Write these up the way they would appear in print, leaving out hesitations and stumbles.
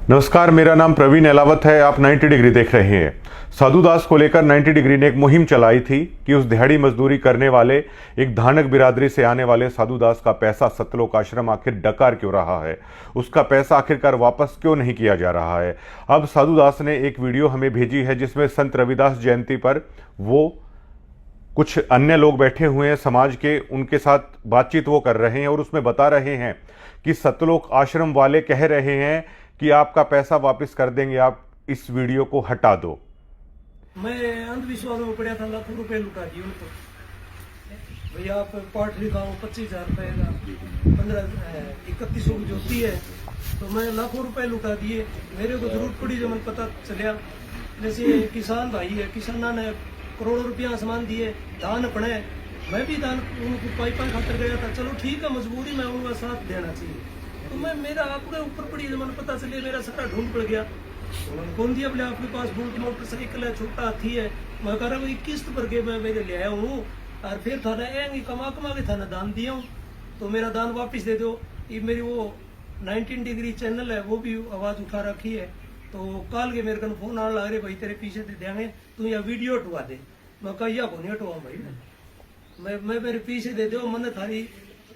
नमस्कार, मेरा नाम प्रवीण एलावत है। आप 90 डिग्री देख रहे हैं। साधु दास को लेकर 90 डिग्री ने एक मुहिम चलाई थी कि उस दिहाड़ी मजदूरी करने वाले एक धानक बिरादरी से आने वाले साधु दास का पैसा सतलोक आश्रम आखिर डकार क्यों रहा है, उसका पैसा आखिरकार वापस क्यों नहीं किया जा रहा है। अब साधु दास ने एक वीडियो हमें भेजी है जिसमें संत रविदास जयंती पर वो कुछ अन्य लोग बैठे हुए हैं समाज के, उनके साथ बातचीत वो कर रहे हैं और उसमें बता रहे हैं कि सतलोक आश्रम वाले कह रहे हैं कि आपका पैसा वापस कर देंगे, आप इस वीडियो को हटा दो। मैं अंधविश्वास में पड़ा था, लाखों रुपए लुटा दिए उनको। भैया आप पाठ लिखाओ 25,000 रुपए का 3100 की जोती है, तो मैं लाखों रुपए लुटा दिए। मेरे को जरूरत पड़ी जब मैंने पता चलिया, जैसे किसान भाई है, किसाना ने करोड़ों रुपया सामान दिए, धान अपने, मैं भी धान उनको पाइपा खातर गया था। चलो ठीक है, मजबूरी में उनका साथ देना चाहिए, तो मैं मेरा आपके ऊपर पड़ी जब मैंने पता चलिए, मेरा सारा ढूंढ पड़ गया। उन्होंने कौन दिया, बोले आपके पास बुलेट मोटरसाइकिल है, छोटा हाथी है। मैं कह रहा हूँ किस्त भर के मैं मेरे ले आया हूँ और फिर थाना कमा के थाना दान दिया हूँ, तो मेरा दान वापस दे दो। ये मेरी वो 19 डिग्री चैनल है, वो भी आवाज उठा रखी है। तो कल के मेरे को फोन आने लग रहे, भाई तेरे पीछे दे देंगे, तू यहाँ वीडियो हटवा दे। मैं कहा या को नहीं हटवाऊँ भाई, मैं मेरे पीछे दे दो, मैंने थारी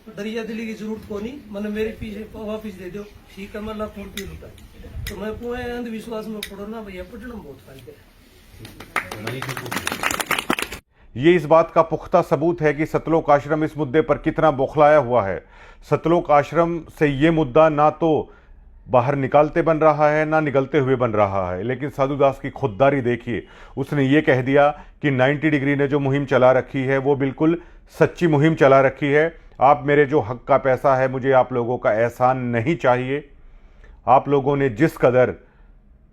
दरिया दिली की जरूरत को नहीं, मैंने मेरे पीछे वापिस दे दो। ठीक है, मैं लाखों रुपये लुटा, तो मैं पूरे अंधविश्वास में पड़ो ना भैया, पटना बहुत फायदे। ये इस बात का पुख्ता सबूत है कि सतलोक आश्रम इस मुद्दे पर कितना बौखलाया हुआ है। सतलोक आश्रम से ये मुद्दा ना तो बाहर निकालते बन रहा है ना निकलते हुए बन रहा है, लेकिन साधु दास की खुददारी देखिए। उसने ये कह दिया कि 90 डिग्री ने जो मुहिम चला रखी है वो बिल्कुल सच्ची मुहिम चला रखी है। आप मेरे जो हक का पैसा है, मुझे आप लोगों का एहसान नहीं चाहिए। आप लोगों ने जिस कदर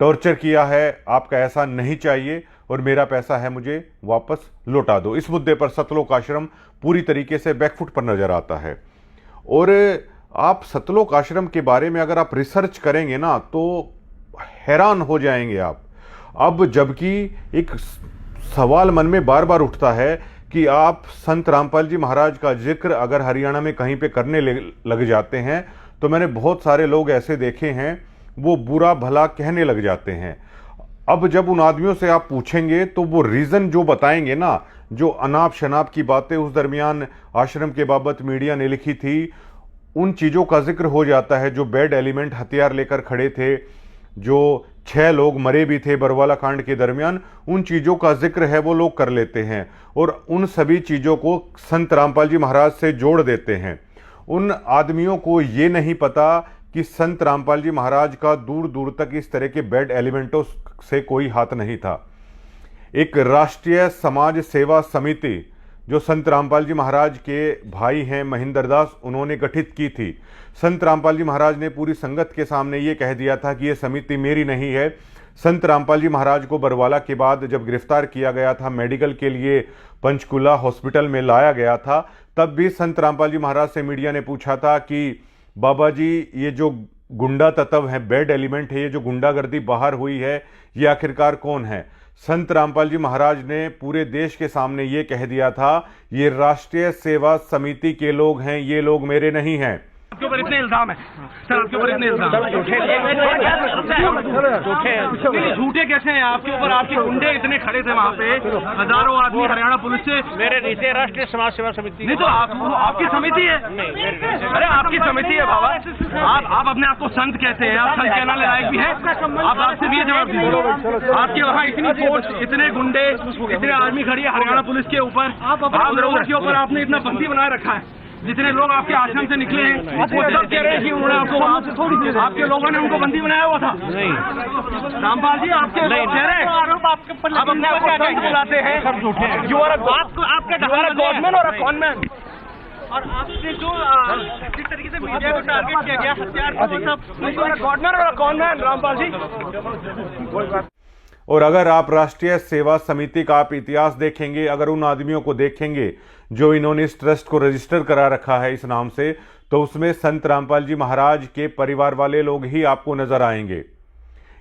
टॉर्चर किया है, आपका एहसान नहीं चाहिए और मेरा पैसा है मुझे वापस लौटा दो। इस मुद्दे पर सतलोक आश्रम पूरी तरीके से बैकफुट पर नजर आता है। और आप सतलोक आश्रम के बारे में अगर आप रिसर्च करेंगे ना तो हैरान हो जाएंगे आप। अब जबकि एक सवाल मन में बार बार उठता है कि आप संत रामपाल जी महाराज का जिक्र अगर हरियाणा में कहीं पे करने लग जाते हैं, तो मैंने बहुत सारे लोग ऐसे देखे हैं वो बुरा भला कहने लग जाते हैं। अब जब उन आदमियों से आप पूछेंगे तो वो रीज़न जो बताएंगे ना, जो अनाप शनाप की बातें उस दरमियान आश्रम के बाबत मीडिया ने लिखी थी, उन चीज़ों का जिक्र हो जाता है। जो बैड एलिमेंट हथियार लेकर खड़े थे, जो 6 लोग मरे भी थे बरवाला कांड के दरमियान, उन चीज़ों का जिक्र है वो लोग कर लेते हैं और उन सभी चीज़ों को संत रामपाल जी महाराज से जोड़ देते हैं। उन आदमियों को ये नहीं पता कि संत रामपाल जी महाराज का दूर दूर तक इस तरह के बैड एलिमेंटों से कोई हाथ नहीं था। एक राष्ट्रीय समाज सेवा समिति जो संत रामपाल जी महाराज के भाई हैं महेंद्र दास, उन्होंने गठित की थी। संत रामपाल जी महाराज ने पूरी संगत के सामने ये कह दिया था कि ये समिति मेरी नहीं है। संत रामपाल जी महाराज को बरवाला के बाद जब गिरफ्तार किया गया था, मेडिकल के लिए पंचकुला हॉस्पिटल में लाया गया था, तब भी संत रामपाल जी महाराज से मीडिया ने पूछा था कि बाबा जी ये जो गुंडा तत्व है, बैड एलिमेंट है, ये जो गुंडागर्दी बाहर हुई है, ये आखिरकार कौन है। संत रामपाल जी महाराज ने पूरे देश के सामने ये कह दिया था, ये राष्ट्रीय सेवा समिति के लोग हैं, ये लोग मेरे नहीं हैं। आपके ऊपर इतने इल्जाम है सर, आपके ऊपर इतने इल्जाम झूठे कैसे हैं आपके ऊपर? आपके गुंडे इतने खड़े थे वहाँ पे, हजारों आदमी हरियाणा पुलिस से। मेरे नीचे राष्ट्रीय समाज सेवा समिति नहीं तो आपकी समिति है। अरे आपकी समिति है बाबा, आप अपने आप को संत कहते हैं, आप संत कहना लायक भी है? आप आपसे भी जवाब दीजिए। आपके वहाँ इतनी फोर्स, इतने गुंडे, इतने आर्मी खड़ी है हरियाणा पुलिस के ऊपर, आप लोगों के ऊपर आपने इतना बंदी बनाए रखा है। जितने लोग आपके आश्रम से निकले हैं वो सब कह रहे हैं कि उन्होंने आपको, आपके लोगों ने उनको बंदी बनाया हुआ था। रामपाल जी आपके कह रहे हैं, आप अपने आप को संत बुलाते हैं, सब झूठे हैं। यू आर गॉडमैन और कॉनमैन। और आपने जो जिस तरीके से मीडिया को टारगेट किया गया, हथियार को सब गॉडमैन और कॉनमैन रामपाल जी। और अगर आप राष्ट्रीय सेवा समिति का आप इतिहास देखेंगे, अगर उन आदमियों को देखेंगे जो इन्होंने इस ट्रस्ट को रजिस्टर करा रखा है इस नाम से, तो उसमें संत रामपाल जी महाराज के परिवार वाले लोग ही आपको नजर आएंगे।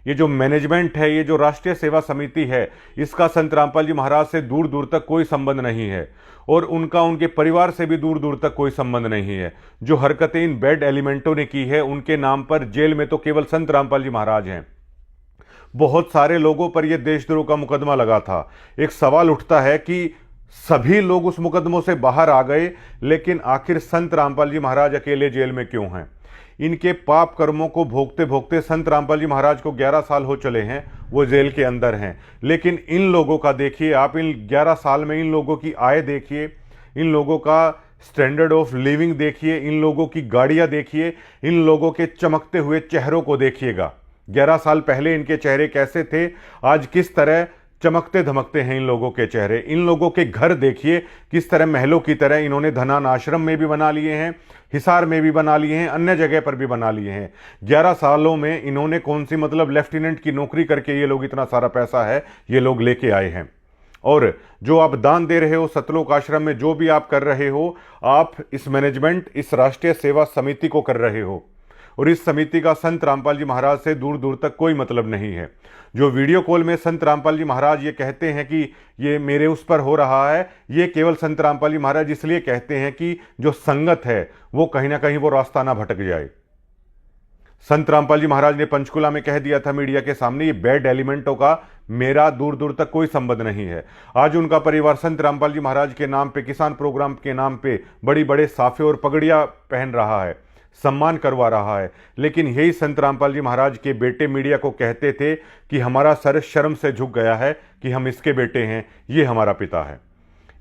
ये जो मैनेजमेंट है, ये जो राष्ट्रीय सेवा समिति है, इसका संत रामपाल जी महाराज से दूर दूर तक कोई संबंध नहीं है और उनका उनके परिवार से भी दूर दूर तक कोई संबंध नहीं है। जो हरकतें इन बैड एलिमेंटों ने की है, उनके नाम पर जेल में तो केवल संत रामपाल जी महाराज हैं। बहुत सारे लोगों पर यह देशद्रोह का मुकदमा लगा था। एक सवाल उठता है कि सभी लोग उस मुकदमों से बाहर आ गए, लेकिन आखिर संत रामपाल जी महाराज अकेले जेल में क्यों हैं? इनके पाप कर्मों को भोगते भोगते संत रामपाल जी महाराज को 11 साल हो चले हैं, वो जेल के अंदर हैं। लेकिन इन लोगों का देखिए आप, इन 11 साल में इन लोगों की आय देखिए, इन लोगों का स्टैंडर्ड ऑफ लिविंग देखिए, इन लोगों की गाड़ियां देखिए, इन लोगों के चमकते हुए चेहरों को देखिएगा। 11 साल पहले इनके चेहरे कैसे थे, आज किस तरह चमकते धमकते हैं इन लोगों के चेहरे। इन लोगों के घर देखिए किस तरह महलों की तरह इन्होंने धनान आश्रम में भी बना लिए हैं, हिसार में भी बना लिए हैं, अन्य जगह पर भी बना लिए हैं। 11 सालों में इन्होंने कौन सी मतलब लेफ्टिनेंट की नौकरी करके ये लोग इतना सारा पैसा है ये लोग लेके आए हैं। और जो आप दान दे रहे हो सतलोक आश्रम में, जो भी आप कर रहे हो, आप इस मैनेजमेंट, इस राष्ट्रीय सेवा समिति को कर रहे हो और इस समिति का संत रामपाल जी महाराज से दूर दूर तक कोई मतलब नहीं है। जो वीडियो कॉल में संत रामपाल जी महाराज ये कहते हैं कि ये मेरे उस पर हो रहा है, ये केवल संत रामपाल जी महाराज इसलिए कहते हैं कि जो संगत है वो कहीं ना कहीं वो रास्ता ना भटक जाए। संत रामपाल जी महाराज ने पंचकुला में कह दिया था मीडिया के सामने, ये बैड एलिमेंटों का मेरा दूर दूर तक कोई संबंध नहीं है। आज उनका परिवार संत रामपाल जी महाराज के नाम पे, किसान प्रोग्राम के नाम पे बड़ी बड़े साफे और पगड़ियां पहन रहा है, सम्मान करवा रहा है। लेकिन यही संत रामपाल जी महाराज के बेटे मीडिया को कहते थे कि हमारा सर शर्म से झुक गया है कि हम इसके बेटे हैं, ये हमारा पिता है।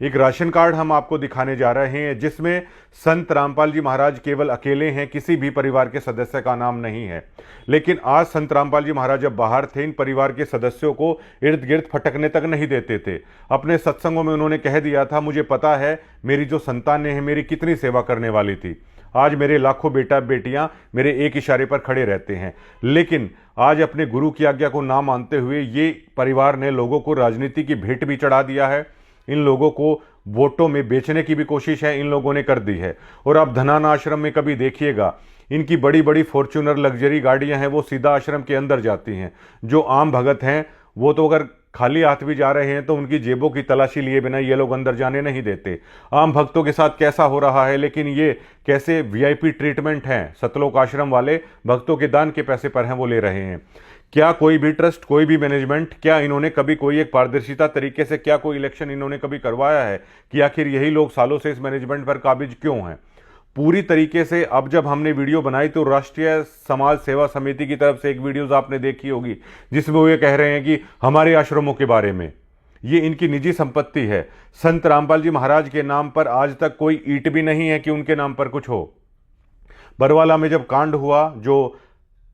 एक राशन कार्ड हम आपको दिखाने जा रहे हैं जिसमें संत रामपाल जी महाराज केवल अकेले हैं, किसी भी परिवार के सदस्य का नाम नहीं है। लेकिन आज संत रामपाल जी महाराज जब बाहर थे, इन परिवार के सदस्यों को इर्द गिर्द फटकने तक नहीं देते थे। अपने सत्संगों में उन्होंने कह दिया था, मुझे पता है मेरी जो संतानें हैं मेरी कितनी सेवा करने वाली थी। आज मेरे लाखों बेटा बेटियां मेरे एक इशारे पर खड़े रहते हैं। लेकिन आज अपने गुरु की आज्ञा को ना मानते हुए ये परिवार ने लोगों को राजनीति की भेंट भी चढ़ा दिया है। इन लोगों को वोटों में बेचने की भी कोशिश है इन लोगों ने कर दी है। और आप धनान आश्रम में कभी देखिएगा, इनकी बड़ी बड़ी फॉर्च्यूनर लग्जरी गाड़ियां हैं, वो सीधा आश्रम के अंदर जाती हैं। जो आम भगत हैं वो तो अगर खाली हाथ भी जा रहे हैं तो उनकी जेबों की तलाशी लिए बिना ये लोग अंदर जाने नहीं देते। आम भक्तों के साथ कैसा हो रहा है, लेकिन ये कैसे वीआईपी ट्रीटमेंट हैं सतलोक आश्रम वाले, भक्तों के दान के पैसे पर हैं वो ले रहे हैं। क्या कोई भी ट्रस्ट, कोई भी मैनेजमेंट, क्या इन्होंने कभी कोई एक पारदर्शिता तरीके से क्या कोई इलेक्शन इन्होंने कभी करवाया है कि आखिर यही लोग सालों से इस मैनेजमेंट पर काबिज क्यों हैं? पूरी तरीके से अब जब हमने वीडियो बनाई तो राष्ट्रीय समाज सेवा समिति की तरफ से एक वीडियोस आपने देखी होगी जिसमें वो ये कह रहे हैं कि हमारे आश्रमों के बारे में, ये इनकी निजी संपत्ति है। संत रामपाल जी महाराज के नाम पर आज तक कोई ईंट भी नहीं है कि उनके नाम पर कुछ हो। बरवाला में जब कांड हुआ, जो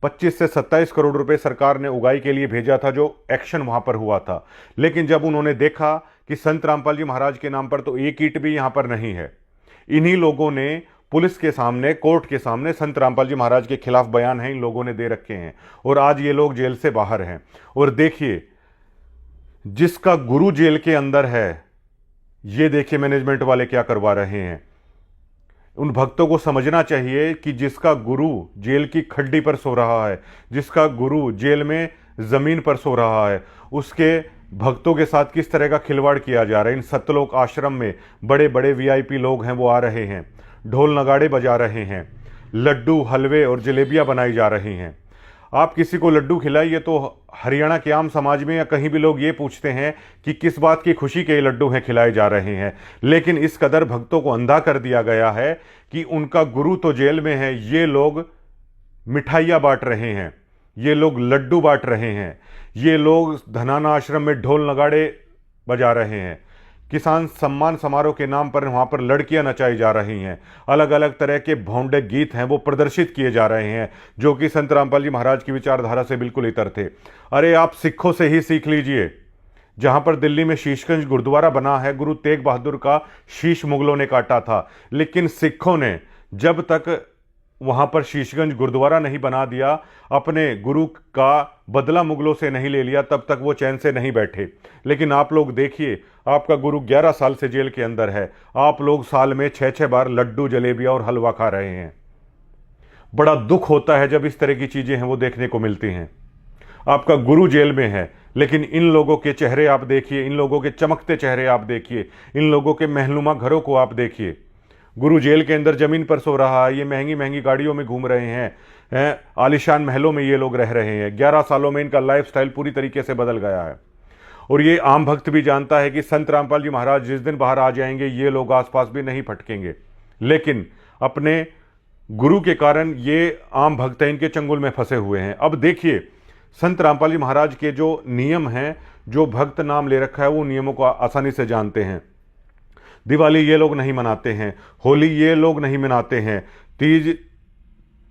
25 से 27 करोड़ रुपए सरकार ने उगाई के लिए भेजा था, जो एक्शन वहां पर हुआ था, लेकिन जब उन्होंने देखा कि संत रामपाल जी महाराज के नाम पर तो एक ईंट भी यहां पर नहीं है, इन्हीं लोगों ने पुलिस के सामने, कोर्ट के सामने संत रामपाल जी महाराज के खिलाफ बयान है इन लोगों ने दे रखे हैं और आज ये लोग जेल से बाहर हैं। और देखिए जिसका गुरु जेल के अंदर है, ये देखिए मैनेजमेंट वाले क्या करवा रहे हैं। उन भक्तों को समझना चाहिए कि जिसका गुरु जेल की खड्डी पर सो रहा है, जिसका गुरु जेल में जमीन पर सो रहा है, उसके भक्तों के साथ किस तरह का खिलवाड़ किया जा रहा है। इन सतलोक आश्रम में बड़े बड़े वीआईपी लोग हैं, वो आ रहे हैं, ढोल नगाड़े बजा रहे हैं, लड्डू हलवे और जलेबियां बनाई जा रही हैं। आप किसी को लड्डू खिलाइए तो हरियाणा के आम समाज में या कहीं भी लोग ये पूछते हैं कि किस बात की खुशी के लड्डू हैं खिलाए जा रहे हैं। लेकिन इस कदर भक्तों को अंधा कर दिया गया है कि उनका गुरु तो जेल में है, ये लोग मिठाइयाँ बांट रहे हैं, ये लोग लड्डू बांट रहे हैं, ये लोग धनाना आश्रम में ढोल नगाड़े बजा रहे हैं, किसान सम्मान समारोह के नाम पर वहां पर लड़कियां नचाई जा रही हैं, अलग अलग तरह के भौंडे गीत हैं वो प्रदर्शित किए जा रहे हैं जो कि संत रामपाल जी महाराज की विचारधारा से बिल्कुल इतर थे। अरे आप सिखों से ही सीख लीजिए। जहां पर दिल्ली में शीशगंज गुरुद्वारा बना है, गुरु तेग बहादुर का शीश मुगलों ने काटा था, लेकिन सिखों ने जब तक वहां पर शीशगंज गुरुद्वारा नहीं बना दिया, अपने गुरु का बदला मुगलों से नहीं ले लिया, तब तक वो चैन से नहीं बैठे। लेकिन आप लोग देखिए, आपका गुरु 11 साल से जेल के अंदर है, आप लोग साल में 6-6 बार लड्डू जलेबियां और हलवा खा रहे हैं। बड़ा दुख होता है जब इस तरह की चीजें हैं वो देखने को मिलती हैं। आपका गुरु जेल में है, लेकिन इन लोगों के चेहरे आप देखिए, इन लोगों के चमकते चेहरे आप देखिए, इन लोगों के महनुमा घरों को आप देखिए। गुरु जेल के अंदर जमीन पर सो रहा है, ये महंगी महंगी गाड़ियों में घूम रहे हैं, आलिशान महलों में ये लोग रह रहे हैं। 11 सालों में इनका लाइफस्टाइल पूरी तरीके से बदल गया है। और ये आम भक्त भी जानता है कि संत रामपाल जी महाराज जिस दिन बाहर आ जाएंगे ये लोग आसपास भी नहीं फटकेंगे, लेकिन अपने गुरु के कारण ये आम भक्त हैं, इनके चंगुल में फंसे हुए हैं। अब देखिए संत रामपाल जी महाराज के जो नियम हैं, जो भक्त नाम ले रखा है, वो नियमों को आसानी से जानते हैं। दिवाली ये लोग नहीं मनाते हैं, होली ये लोग नहीं मनाते हैं, तीज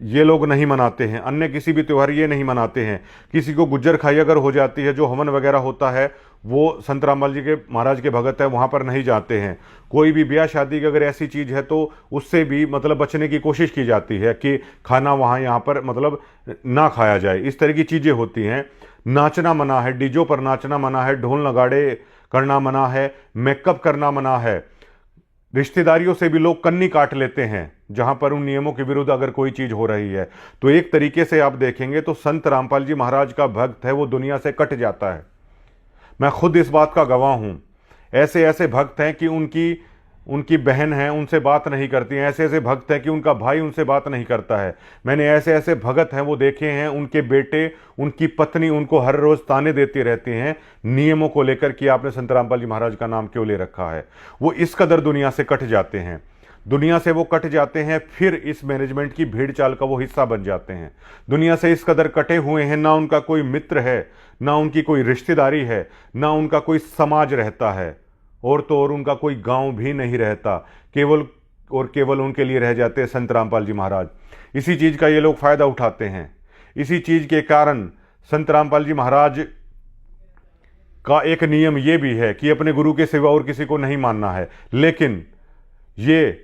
ये लोग नहीं मनाते हैं, अन्य किसी भी त्यौहार ये नहीं मनाते हैं। किसी को गुज्जर खाई अगर हो जाती है, जो हवन वगैरह होता है वो संत रामपाल जी के महाराज के भगत है, वहाँ पर नहीं जाते हैं। कोई भी ब्याह शादी की अगर ऐसी चीज़ है तो उससे भी मतलब बचने की कोशिश की जाती है कि खाना वहाँ यहाँ पर मतलब ना खाया जाए। इस तरह की चीज़ें होती हैं। नाचना मना है, डीजों पर नाचना मना है, ढोल नगाड़े करना मना है, मेकअप करना मना है। रिश्तेदारियों से भी लोग कन्नी काट लेते हैं जहां पर उन नियमों के विरुद्ध अगर कोई चीज हो रही है। तो एक तरीके से आप देखेंगे तो संत रामपाल जी महाराज का भक्त है वो दुनिया से कट जाता है। मैं खुद इस बात का गवाह हूं। ऐसे ऐसे भक्त हैं कि उनकी बहन है उनसे बात नहीं करती हैं, ऐसे ऐसे भक्त हैं कि उनका भाई उनसे बात नहीं करता है। मैंने ऐसे ऐसे भगत हैं वो देखे हैं, उनके बेटे उनकी पत्नी उनको हर रोज ताने देती रहती हैं नियमों को लेकर कि आपने संत रामपाल जी महाराज का नाम क्यों ले रखा है। वो इस कदर दुनिया से कट जाते हैं, दुनिया से वो कट जाते हैं, फिर इस मैनेजमेंट की भीड़ चाल का वो हिस्सा बन जाते हैं। दुनिया से इस कदर कटे हुए हैं, ना उनका कोई मित्र है, ना उनकी कोई रिश्तेदारी है, ना उनका कोई समाज रहता है, और तो और उनका कोई गांव भी नहीं रहता। केवल और केवल उनके लिए रह जाते हैं संत रामपाल जी महाराज। इसी चीज़ का ये लोग फायदा उठाते हैं। इसी चीज़ के कारण संत रामपाल जी महाराज का एक नियम ये भी है कि अपने गुरु के सिवा और किसी को नहीं मानना है। लेकिन ये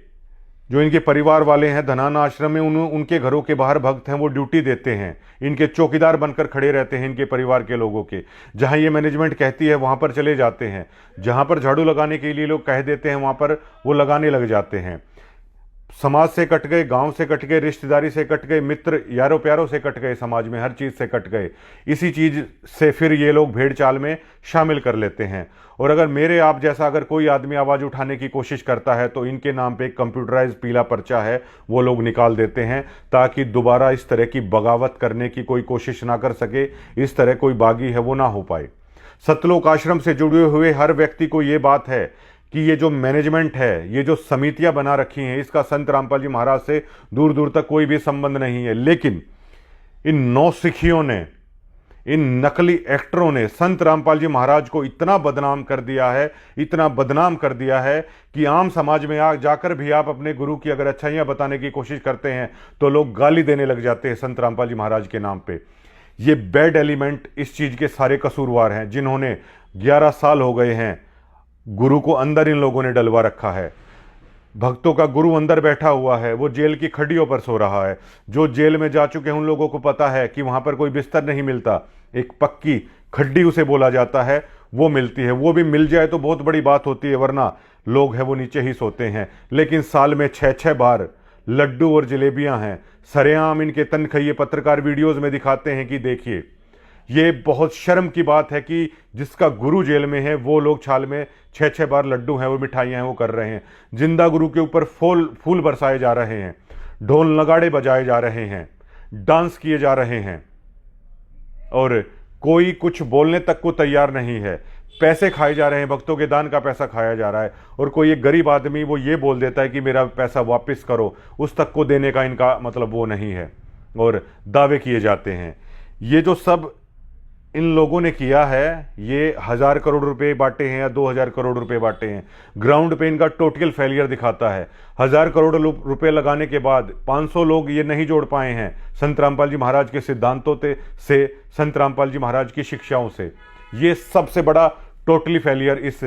जो इनके परिवार वाले हैं धनाना आश्रम में, उनके घरों के बाहर भक्त हैं वो ड्यूटी देते हैं, इनके चौकीदार बनकर खड़े रहते हैं इनके परिवार के लोगों के। जहां ये मैनेजमेंट कहती है वहां पर चले जाते हैं, जहां पर झाड़ू लगाने के लिए लोग कह देते हैं वहां पर वो लगाने लग जाते हैं। समाज से कट गए, गांव से कट गए, रिश्तेदारी से कट गए, मित्र यारों प्यारों से कट गए, समाज में हर चीज़ से कट गए। इसी चीज़ से फिर ये लोग भेड़ चाल में शामिल कर लेते हैं। और अगर मेरे आप जैसा अगर कोई आदमी आवाज़ उठाने की कोशिश करता है तो इनके नाम पे एक कंप्यूटराइज पीला पर्चा है वो लोग निकाल देते हैं, ताकि दोबारा इस तरह की बगावत करने की कोई कोशिश ना कर सके, इस तरह कोई बागी है वो ना हो पाए। सतलोक आश्रम से जुड़े हुए हर व्यक्ति को ये बात है कि ये जो मैनेजमेंट है, ये जो समितियां बना रखी हैं, इसका संत रामपाल जी महाराज से दूर दूर तक कोई भी संबंध नहीं है। लेकिन इन नौसिखियों ने, इन नकली एक्टरों ने संत रामपाल जी महाराज को इतना बदनाम कर दिया है, इतना बदनाम कर दिया है कि आम समाज में जाकर भी आप अपने गुरु की अगर अच्छाइयाँ बताने की कोशिश करते हैं तो लोग गाली देने लग जाते हैं संत रामपाल जी महाराज के नाम पे। ये बैड एलिमेंट इस चीज़ के सारे कसूरवार हैं, जिन्होंने 11 साल हो गए हैं गुरु को अंदर इन लोगों ने डलवा रखा है। भक्तों का गुरु अंदर बैठा हुआ है, वो जेल की खड्डियों पर सो रहा है। जो जेल में जा चुके हैं उन लोगों को पता है कि वहां पर कोई बिस्तर नहीं मिलता, एक पक्की खड्डी उसे बोला जाता है वो मिलती है। वो भी मिल जाए तो बहुत बड़ी बात होती है, वरना लोग है वो नीचे ही सोते हैं। लेकिन साल में 6-6 बार लड्डू और जलेबियां हैं, सरेआम इनके तनखइये पत्रकार वीडियोज में दिखाते हैं कि देखिए। ये बहुत शर्म की बात है कि जिसका गुरु जेल में है वो लोग छाल में 6-6 बार लड्डू हैं वो मिठाइयाँ हैं वो कर रहे हैं। जिंदा गुरु के ऊपर फूल बरसाए जा रहे हैं, ढोल नगाड़े बजाए जा रहे हैं, डांस किए जा रहे हैं, और कोई कुछ बोलने तक को तैयार नहीं है। पैसे खाए जा रहे हैं, भक्तों के दान का पैसा खाया जा रहा है, और कोई एक गरीब आदमी वो ये बोल देता है कि मेरा पैसा वापस करो, उस तक को देने का इनका मतलब वो नहीं है, और दावे किए जाते हैं। ये जो सब इन लोगों ने किया है, ये 1000 करोड़ रुपए बांटे हैं या 2000 करोड़ रुपए बांटे हैं, ग्राउंड पे इनका टोटल फेलियर दिखाता है। 1000 करोड़ रुपए लगाने के बाद 500 लोग ये नहीं जोड़ पाए हैं संत रामपाल जी महाराज के सिद्धांतों से, संत रामपाल जी महाराज की शिक्षाओं से। ये सबसे बड़ा टोटली फेलियर इस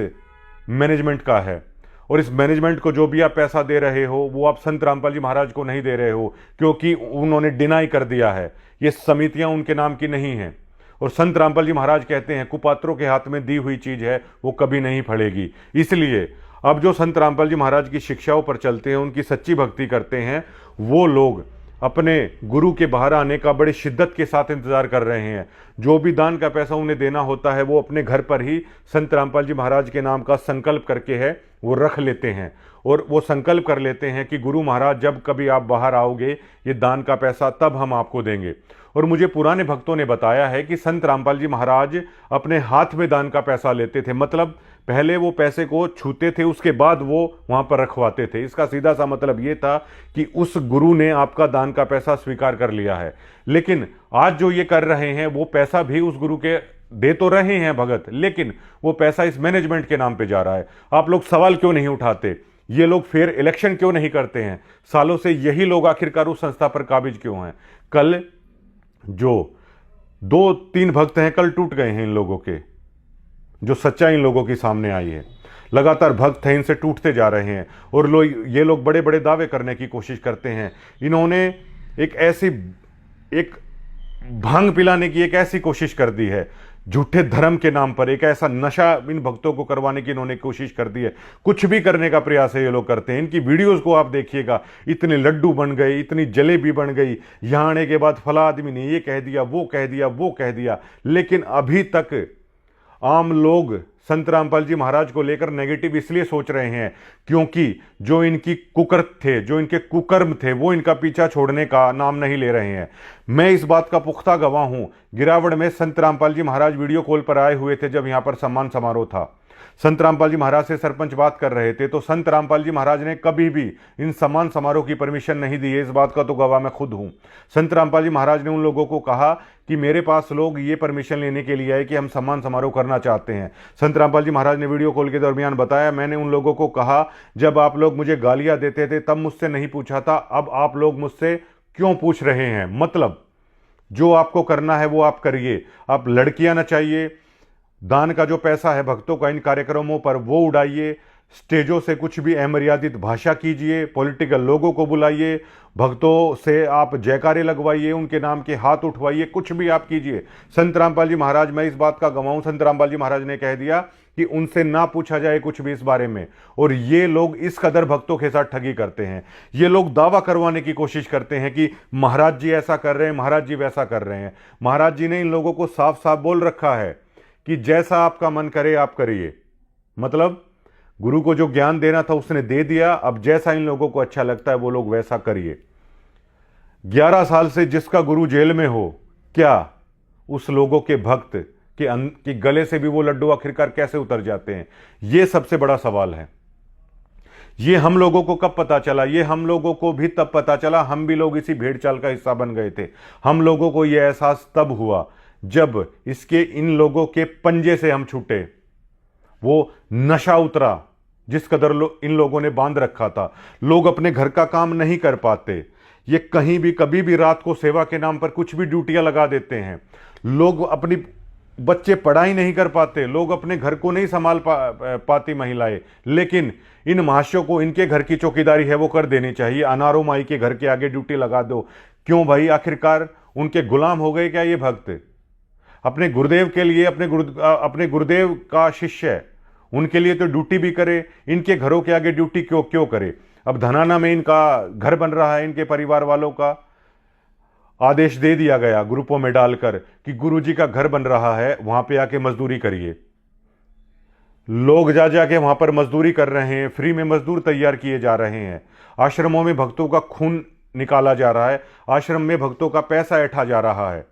मैनेजमेंट का है। और इस मैनेजमेंट को जो भी आप पैसा दे रहे हो वो आप संत रामपाल जी महाराज को नहीं दे रहे हो, क्योंकि उन्होंने डिनाई कर दिया है, ये समितियां उनके नाम की नहीं हैं। और संत रामपाल जी महाराज कहते हैं कुपात्रों के हाथ में दी हुई चीज है वो कभी नहीं फलेगी। इसलिए अब जो संत रामपाल जी महाराज की शिक्षाओं पर चलते हैं, उनकी सच्ची भक्ति करते हैं, वो लोग अपने गुरु के बाहर आने का बड़ी शिद्दत के साथ इंतजार कर रहे हैं। जो भी दान का पैसा उन्हें देना होता है वो अपने घर पर ही संत रामपाल जी महाराज के नाम का संकल्प करके है वो रख लेते हैं और वो संकल्प कर लेते हैं कि गुरु महाराज जब कभी आप बाहर आओगे ये दान का पैसा तब हम आपको देंगे। और मुझे पुराने भक्तों ने बताया है कि संत रामपाल जी महाराज अपने हाथ में दान का पैसा लेते थे, मतलब पहले वो पैसे को छूते थे उसके बाद वो वहां पर रखवाते थे। इसका सीधा सा मतलब ये था कि उस गुरु ने आपका दान का पैसा स्वीकार कर लिया है। लेकिन आज जो ये कर रहे हैं वो पैसा भी उस गुरु के दे तो रहे हैं भगत, लेकिन वो पैसा इस मैनेजमेंट के नाम पे जा रहा है। आप लोग सवाल क्यों नहीं उठाते? ये लोग फेयर इलेक्शन क्यों नहीं करते हैं? सालों से यही लोग आखिरकार उस संस्था पर काबिज क्यों हैं? कल जो 2-3 भक्त हैं कल टूट गए हैं इन लोगों के, जो सच्चाई इन लोगों की सामने आई है। लगातार भक्त हैं इनसे टूटते जा रहे हैं और ये लोग बड़े बड़े दावे करने की कोशिश करते हैं। इन्होंने एक भांग पिलाने की एक ऐसी कोशिश कर दी है, झूठे धर्म के नाम पर एक ऐसा नशा इन भक्तों को करवाने की इन्होंने कोशिश कर दी है। कुछ भी करने का प्रयास है ये लोग करते हैं। इनकी वीडियोस को आप देखिएगा, इतने लड्डू बन गए, इतनी जलेबी बन गई, यहां आने के बाद फला आदमी ने ये कह दिया, वो कह दिया, वो कह दिया। लेकिन अभी तक आम लोग संत रामपाल जी महाराज को लेकर नेगेटिव इसलिए सोच रहे हैं क्योंकि जो इनकी कुकर्म थे, जो इनके कुकर्म थे, वो इनका पीछा छोड़ने का नाम नहीं ले रहे हैं। मैं इस बात का पुख्ता गवाह हूं। गिरावड़ में संत रामपाल जी महाराज वीडियो कॉल पर आए हुए थे जब यहां पर सम्मान समारोह था। संत रामपाल जी महाराज से सरपंच बात कर रहे थे तो संत रामपाल जी महाराज ने कभी भी इन सम्मान समारोह की परमिशन नहीं दी है। इस बात का तो गवाह मैं खुद हूं। संत रामपाल जी महाराज ने उन लोगों को कहा कि मेरे पास लोग ये परमिशन लेने के लिए आए कि हम सम्मान समारोह करना चाहते हैं। संत रामपाल जी महाराज ने वीडियो कॉल के दरमियान बताया, मैंने उन लोगों को कहा जब आप लोग मुझे गालियां देते थे तब मुझसे नहीं पूछा था, अब आप लोग मुझसे क्यों पूछ रहे हैं? मतलब जो आपको करना है वो आप करिए। आप लड़कियां नचाइए, दान का जो पैसा है भक्तों का इन कार्यक्रमों पर वो उड़ाइए, स्टेजों से कुछ भी अमर्यादित भाषा कीजिए, पॉलिटिकल लोगों को बुलाइए, भक्तों से आप जयकारे लगवाइए, उनके नाम के हाथ उठवाइए, कुछ भी आप कीजिए। संत रामपाल जी महाराज, मैं इस बात का गवाह हूं, संत रामपाल जी महाराज ने कह दिया कि उनसे ना पूछा जाए कुछ भी इस बारे में। और ये लोग इस कदर भक्तों के साथ ठगी करते हैं। ये लोग दावा करवाने की कोशिश करते हैं कि महाराज जी ऐसा कर रहे हैं, महाराज जी वैसा कर रहे हैं। महाराज जी ने इन लोगों को साफ साफ बोल रखा है कि जैसा आपका मन करे आप करिए। मतलब गुरु को जो ज्ञान देना था उसने दे दिया, अब जैसा इन लोगों को अच्छा लगता है वो लोग वैसा करिए। 11 साल से जिसका गुरु जेल में हो, क्या उस लोगों के भक्त के गले से भी वो लड्डू आखिरकार कैसे उतर जाते हैं? ये सबसे बड़ा सवाल है। ये हम लोगों को कब पता चला? ये हम लोगों को भी तब पता चला, हम भी लोग इसी भेड़ चाल का हिस्सा बन गए थे। हम लोगों को यह एहसास तब हुआ जब इन लोगों के पंजे से हम छूटे। वो नशा उतरा जिस कदर इन लोगों ने बांध रखा था। लोग अपने घर का काम नहीं कर पाते। ये कहीं भी कभी भी रात को सेवा के नाम पर कुछ भी ड्यूटियां लगा देते हैं। लोग अपनी बच्चे पढ़ाई नहीं कर पाते, लोग अपने घर को नहीं संभाल पाती महिलाएं। लेकिन इन महाशयों को इनके घर की चौकीदारी है वो कर देनी चाहिए। अनारो माई के घर के आगे ड्यूटी लगा दो। क्यों भाई? आखिरकार उनके गुलाम हो गए क्या ये भक्त? अपने गुरुदेव के लिए, अपने गुरुदेव का शिष्य है, उनके लिए तो ड्यूटी भी करे। इनके घरों के आगे ड्यूटी क्यों करे? अब धनाना में इनका घर बन रहा है, इनके परिवार वालों का आदेश दे दिया गया ग्रुपों में डालकर कि गुरुजी का घर बन रहा है, वहां पे आके मजदूरी करिए। लोग जाके वहां पर मजदूरी कर रहे हैं, फ्री में मजदूर तैयार किए जा रहे हैं। आश्रमों में भक्तों का खून निकाला जा रहा है, आश्रम में भक्तों का पैसा ऐंठा जा रहा है,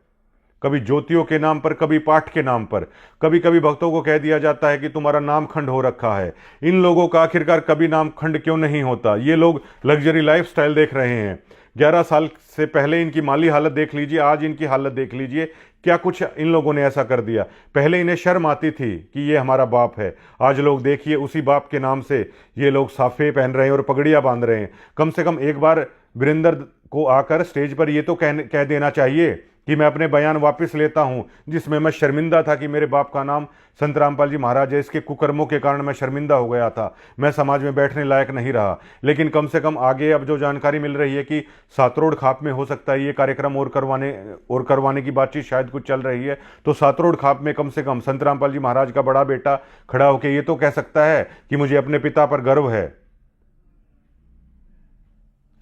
कभी ज्योतियों के नाम पर, कभी पाठ के नाम पर। कभी कभी भक्तों को कह दिया जाता है कि तुम्हारा नाम खंड हो रखा है। इन लोगों का आखिरकार कभी नाम खंड क्यों नहीं होता? ये लोग लग्जरी लाइफस्टाइल देख रहे हैं। 11 साल से पहले इनकी माली हालत देख लीजिए, आज इनकी हालत देख लीजिए। क्या कुछ इन लोगों ने ऐसा कर दिया? पहले इन्हें शर्म आती थी कि ये हमारा बाप है, आज लोग देखिए उसी बाप के नाम से ये लोग साफे पहन रहे हैं और पगड़ियां बांध रहे हैं। कम से कम एक बार वीरेंद्र को आकर स्टेज पर ये तो कह देना चाहिए कि मैं अपने बयान वापस लेता हूं, जिसमें मैं शर्मिंदा था कि मेरे बाप का नाम संत रामपाल जी महाराज है। इसके कुकर्मों के कारण मैं शर्मिंदा हो गया था, मैं समाज में बैठने लायक नहीं रहा। लेकिन कम से कम आगे अब जो जानकारी मिल रही है कि सातरोड खाप में हो सकता है ये कार्यक्रम और करवाने की बातचीत शायद कुछ चल रही है, तो सातरोड खाप में कम से कम संत रामपाल जी महाराज का बड़ा बेटा खड़ा होकर ये तो कह सकता है कि मुझे अपने पिता पर गर्व है।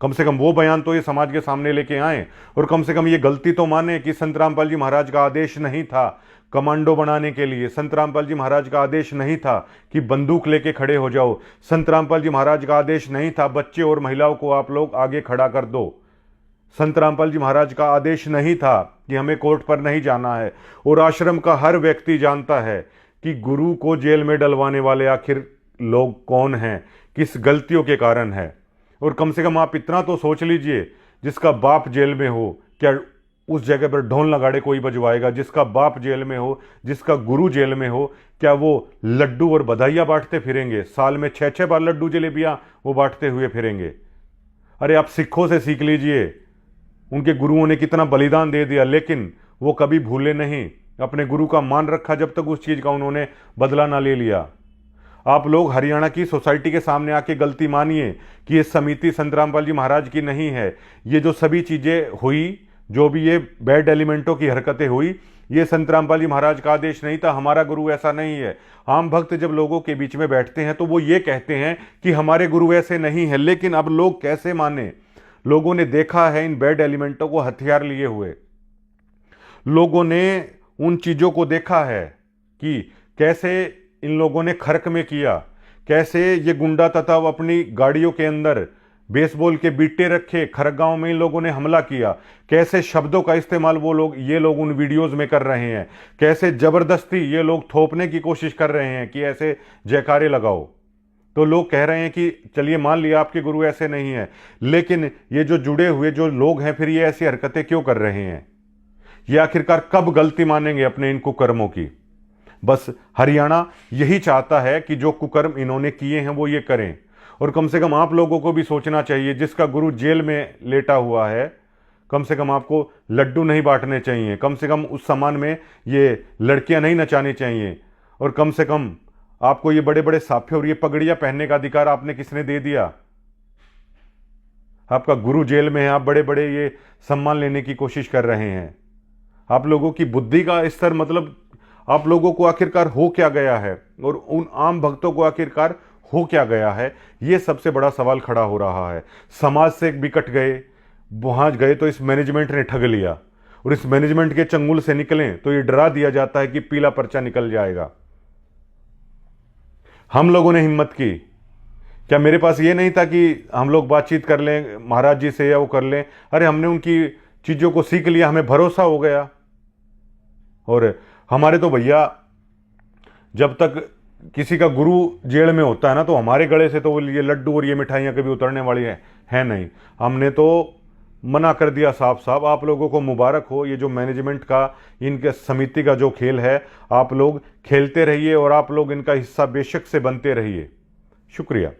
कम से कम वो बयान तो ये समाज के सामने लेके आए और कम से कम ये गलती तो माने कि संत रामपाल जी महाराज का आदेश नहीं था कमांडो बनाने के लिए। संत रामपाल जी महाराज का आदेश नहीं था कि बंदूक लेके खड़े हो जाओ। संत रामपाल जी महाराज का आदेश नहीं था बच्चे और महिलाओं को आप लोग आगे खड़ा कर दो। संत रामपाल जी महाराज का आदेश नहीं था कि हमें कोर्ट पर नहीं जाना है। और आश्रम का हर व्यक्ति जानता है कि गुरु को जेल में डलवाने वाले आखिर लोग कौन हैं, किस गलतियों के कारण है। और कम से कम आप इतना तो सोच लीजिए, जिसका बाप जेल में हो क्या उस जगह पर ढोल नगाड़े कोई बजवाएगा? जिसका बाप जेल में हो, जिसका गुरु जेल में हो, क्या वो लड्डू और बधाइयाँ बांटते फिरेंगे? साल में 6-6 बार लड्डू जलेबियाँ वो बांटते हुए फिरेंगे? अरे आप सिखों से सीख लीजिए, उनके गुरुओं ने कितना बलिदान दे दिया, लेकिन वो कभी भूले नहीं, अपने गुरु का मान रखा जब तक उस चीज़ का उन्होंने बदला ना ले लिया। आप लोग हरियाणा की सोसाइटी के सामने आके गलती मानिए कि ये समिति संत रामपाल जी महाराज की नहीं है। ये जो सभी चीज़ें हुई, जो भी ये बैड एलिमेंटों की हरकतें हुई, ये संत रामपाल जी महाराज का आदेश नहीं था। हमारा गुरु ऐसा नहीं है। आम भक्त जब लोगों के बीच में बैठते हैं तो वो ये कहते हैं कि हमारे गुरु ऐसे नहीं है, लेकिन अब लोग कैसे माने? लोगों ने देखा है इन बैड एलिमेंटों को हथियार लिए हुए। लोगों ने उन चीज़ों को देखा है कि कैसे इन लोगों ने खर्क में किया, कैसे ये गुंडा तथा अपनी गाड़ियों के अंदर बेसबॉल के बीटे रखे, खरगांव में इन लोगों ने हमला किया, कैसे शब्दों का इस्तेमाल ये लोग उन वीडियोस में कर रहे हैं, कैसे जबरदस्ती ये लोग थोपने की कोशिश कर रहे हैं कि ऐसे जयकारे लगाओ। तो लोग कह रहे हैं कि चलिए मान लिया आपके गुरु ऐसे नहीं है, लेकिन ये जो जुड़े हुए जो लोग हैं फिर ये ऐसी हरकतें क्यों कर रहे हैं? ये आखिरकार कब गलती मानेंगे अपने इन कुकर्मों की? बस हरियाणा यही चाहता है कि जो कुकर्म इन्होंने किए हैं वो ये करें। और कम से कम आप लोगों को भी सोचना चाहिए, जिसका गुरु जेल में लेटा हुआ है, कम से कम आपको लड्डू नहीं बांटने चाहिए, कम से कम उस सामान में ये लड़कियां नहीं नचानी चाहिए, और कम से कम आपको ये बड़े बड़े साफे और ये पगड़ियां पहनने का अधिकार आपने किसने दे दिया? आपका गुरु जेल में है, आप बड़े बड़े ये सम्मान लेने की कोशिश कर रहे हैं। आप लोगों की बुद्धि का स्तर, मतलब आप लोगों को आखिरकार हो क्या गया है, और उन आम भक्तों को आखिरकार हो क्या गया है, ये सबसे बड़ा सवाल खड़ा हो रहा है। समाज से बिकट गए, वहां गए तो इस मैनेजमेंट ने ठग लिया, और इस मैनेजमेंट के चंगुल से निकलें तो ये डरा दिया जाता है कि पीला पर्चा निकल जाएगा। हम लोगों ने हिम्मत की, क्या मेरे पास ये नहीं था कि हम लोग बातचीत कर लें महाराज जी से या वो कर लें? अरे हमने उनकी चीज़ों को सीख लिया, हमें भरोसा हो गया। और हमारे तो भैया जब तक किसी का गुरु जेल में होता है ना, तो हमारे गले से तो ये लड्डू और ये मिठाइयाँ कभी उतरने वाली है नहीं। हमने तो मना कर दिया साफ साफ। आप लोगों को मुबारक हो, ये जो मैनेजमेंट का, इनके समिति का जो खेल है, आप लोग खेलते रहिए और आप लोग इनका हिस्सा बेशक से बनते रहिए। शुक्रिया।